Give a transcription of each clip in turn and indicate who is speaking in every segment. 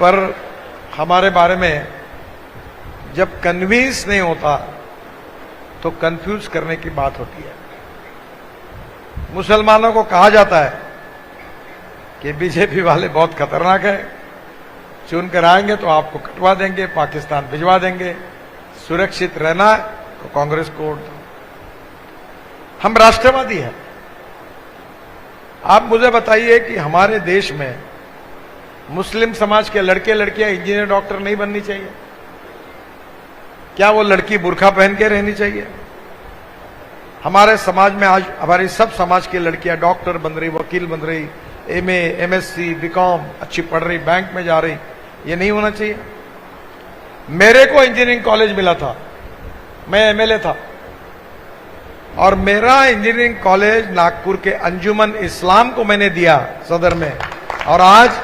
Speaker 1: पर हमारे बारे में जब कन्विंस नहीं होता तो कंफ्यूज करने की बात होती है। मुसलमानों को कहा जाता है कि बीजेपी वाले बहुत खतरनाक है, चुन कर आएंगे तो आपको कटवा देंगे, पाकिस्तान भिजवा देंगे, सुरक्षित रहना तो कांग्रेस को वोट दो। हम राष्ट्रवादी हैं। आप मुझे बताइए कि हमारे देश में मुस्लिम समाज के लड़के लड़कियां इंजीनियर डॉक्टर नहीं बननी चाहिए? क्या वो लड़की बुर्खा पहन के रहनी चाहिए? हमारे समाज में आज हमारी सब समाज की लड़कियां डॉक्टर बन रही, वकील बन रही, एमए, एमएससी, बीकॉम अच्छी पढ़ रही, बैंक में जा रही। ये नहीं होना चाहिए। मेरे को इंजीनियरिंग कॉलेज मिला था, मैं एमएलए था, और मेरा इंजीनियरिंग कॉलेज नागपुर के अंजुमन इस्लाम को मैंने दिया सदर में, और आज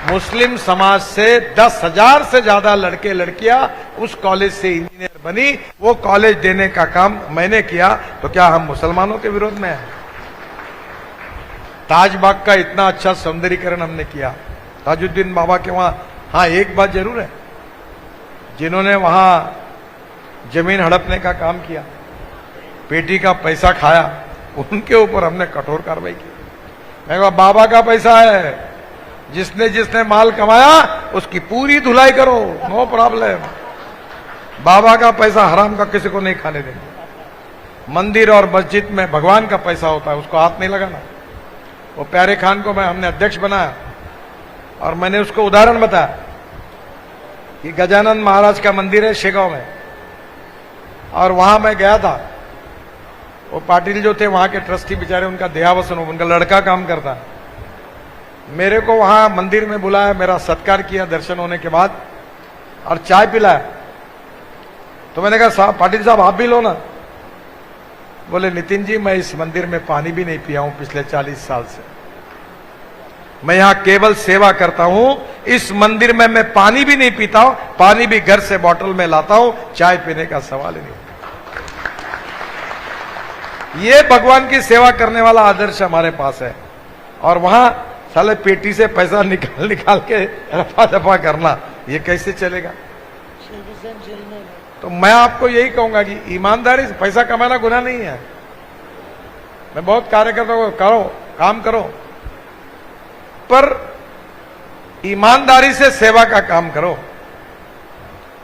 Speaker 1: मुस्लिम समाज से 10,000 से ज्यादा लड़के लड़कियां उस कॉलेज से इंजीनियर बनी। वो कॉलेज देने का काम मैंने किया, तो क्या हम मुसलमानों के विरोध में हैं? ताजबाग का इतना अच्छा सौंदर्यीकरण हमने किया, ताजुद्दीन बाबा के वहां। हाँ, एक बात जरूर है, जिन्होंने वहां जमीन हड़पने का काम किया, पेटी का पैसा खाया, उनके ऊपर हमने कठोर कार्रवाई की। मैं कहा बाबा का पैसा है, जिसने जिसने माल कमाया उसकी पूरी धुलाई करो, नो प्रॉब्लम। बाबा का पैसा हराम का किसी को नहीं खाने देंगे। मंदिर और मस्जिद में भगवान का पैसा होता है, उसको हाथ नहीं लगाना। वो प्यारे खान को हमने अध्यक्ष बनाया, और मैंने उसको उदाहरण बताया कि गजानन महाराज का मंदिर है शेगांव में, और वहां मैं गया था। वो पाटिल जो थे वहां के ट्रस्टी बेचारे, उनका देहावसन हो, उनका लड़का काम करता है। मेरे को वहां मंदिर में बुलाया, मेरा सत्कार किया दर्शन होने के बाद, और चाय पिलाया। तो मैंने कहा साहब, पाटिल साहब आप भी लो ना। बोले नितिन जी, मैं इस मंदिर में पानी भी नहीं पिया हूं पिछले 40 साल से। मैं यहां केवल सेवा करता हूं, इस मंदिर में मैं पानी भी नहीं पीता हूं, पानी भी घर से बोतल में लाता हूं, चाय पीने का सवाल ही नहीं। ये भगवान की सेवा करने वाला आदर्श हमारे पास है। और वहां साले पेटी से पैसा निकाल निकाल के रफा दफा करना, ये कैसे चलेगा? तो मैं आपको यही कहूंगा कि ईमानदारी से पैसा कमाना गुनाह नहीं है। मैं बहुत कार्यकर्ता को करो, काम करो, पर ईमानदारी से सेवा का काम करो।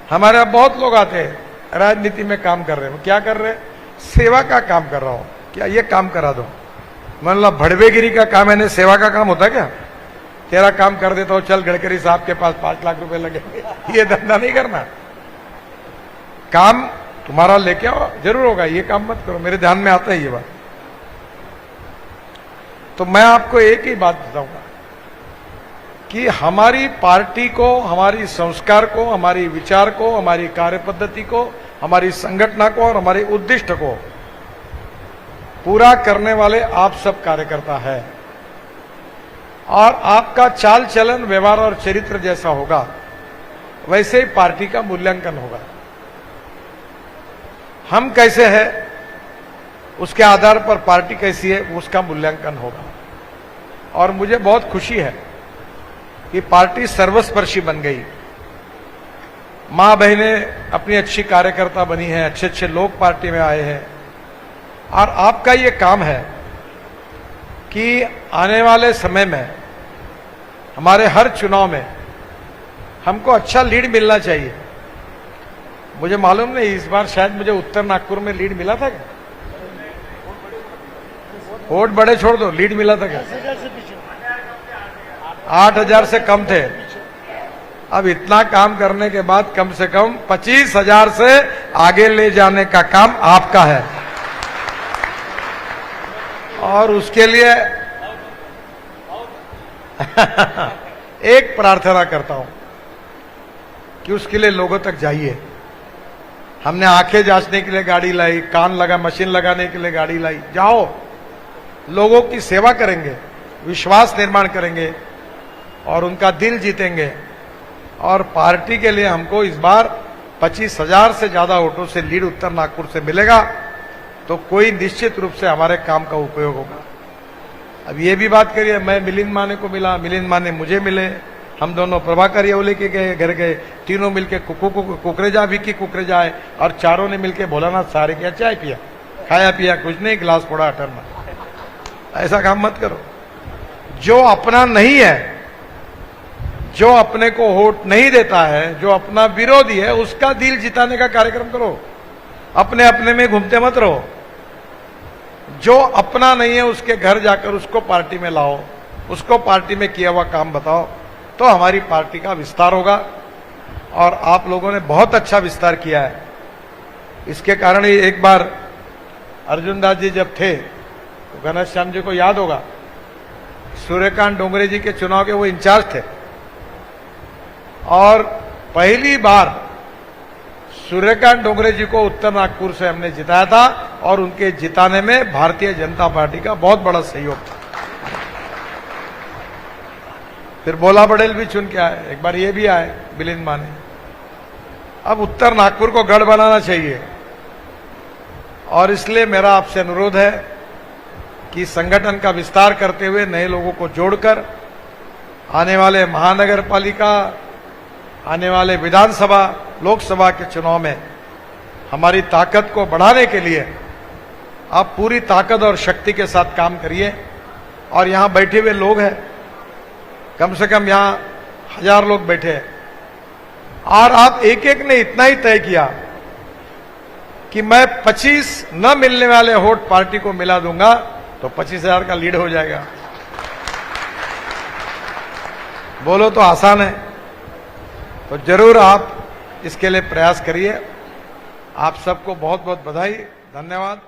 Speaker 1: हमारे यहां बहुत लोग आते हैं राजनीति में काम कर रहे हैं, क्या कर रहे हैं? सेवा का काम कर रहा हूं, क्या ये काम करा दो। मतलब भड़वेगिरी का काम है, सेवा का काम होता है क्या? तेरा काम कर देता हूं, चल गडकरी साहब के पास 5 लाख रुपए लगेंगे, ये धंधा नहीं करना। काम तुम्हारा लेके आओ, जरूर होगा, ये काम मत करो। मेरे ध्यान में आता है ये बात। तो मैं आपको एक ही बात बताऊंगा कि हमारी पार्टी को, हमारी संस्कार को, हमारी विचार को, हमारी कार्य पद्धति को, हमारी संगठन को और हमारे उद्दिष्ट को पूरा करने वाले आप सब कार्यकर्ता है। और आपका चाल चलन, व्यवहार और चरित्र जैसा होगा, वैसे ही पार्टी का मूल्यांकन होगा। हम कैसे हैं, उसके आधार पर पार्टी कैसी है, उसका मूल्यांकन होगा। और मुझे बहुत खुशी है कि पार्टी सर्वस्पर्शी बन गई। मां बहनें अपनी अच्छी कार्यकर्ता बनी हैं, अच्छे अच्छे लोग पार्टी में आए हैं। और आपका ये काम है कि आने वाले समय में हमारे हर चुनाव में हमको अच्छा लीड मिलना चाहिए। मुझे मालूम नहीं, इस बार शायद मुझे उत्तर नागपुर में लीड मिला था क्या? वोट बड़े छोड़ दो, लीड मिला था क्या? 8,000 से कम थे। अब इतना काम करने के बाद कम से कम 25,000 से आगे ले जाने का काम आपका है। और उसके लिए एक प्रार्थना करता हूं कि उसके लिए लोगों तक जाइए। हमने आंखें जांचने के लिए गाड़ी लाई, कान लगा मशीन लगाने के लिए गाड़ी लाई। जाओ, लोगों की सेवा करेंगे, विश्वास निर्माण करेंगे और उनका दिल जीतेंगे। और पार्टी के लिए हमको इस बार 25,000 से ज्यादा वोटों से लीड उत्तर नागपुर से मिलेगा, तो कोई निश्चित रूप से हमारे काम का उपयोग होगा। अब ये भी बात करिए, मैं मिलिंद माने को मिला, मिलिंद माने मुझे मिले, हम दोनों प्रभाकर येवले के घर गए, तीनों मिलके कुकरेजा विक्की कुकरेजा है और चारों ने मिलके भोलानाथ सारे किया, चाय पिया, खाया पिया कुछ नहीं, गिलास फोड़ा अटरना। ऐसा काम मत करो। जो अपना नहीं है, जो अपने को वोट नहीं देता है, जो अपना विरोधी है, उसका दिल जिताने का कार्यक्रम करो। अपने अपने में घूमते मत रहो। जो अपना नहीं है उसके घर जाकर उसको पार्टी में लाओ, उसको पार्टी में किया हुआ काम बताओ, तो हमारी पार्टी का विस्तार होगा। और आप लोगों ने बहुत अच्छा विस्तार किया है। इसके कारण ही एक बार अर्जुन दास जी जब थे तो घनश्याम जी को याद होगा, सूर्यकांत डोंगरे जी के चुनाव के वो इंचार्ज थे और पहली बार सूर्यकांत डोंगरे जी को उत्तर नागपुर से हमने जिताया था और उनके जिताने में भारतीय जनता पार्टी का बहुत बड़ा सहयोग था। फिर बोला पटेल भी चुन के आए, एक बार ये भी आए बिलिन माने। अब उत्तर नागपुर को गढ़ बनाना चाहिए और इसलिए मेरा आपसे अनुरोध है कि संगठन का विस्तार करते हुए नए लोगों को जोड़कर आने वाले महानगर पालिका, आने वाले विधानसभा, लोकसभा के चुनाव में हमारी ताकत को बढ़ाने के लिए आप पूरी ताकत और शक्ति के साथ काम करिए। और यहां बैठे हुए लोग हैं, कम से कम यहां 1000 लोग बैठे हैं और आप एक एक ने इतना ही तय किया कि मैं 25 न मिलने वाले वोट पार्टी को मिला दूंगा तो 25,000 का लीड हो जाएगा। बोलो तो आसान है, तो जरूर आप इसके लिए प्रयास करिए। आप सबको बहुत बहुत बधाई, धन्यवाद।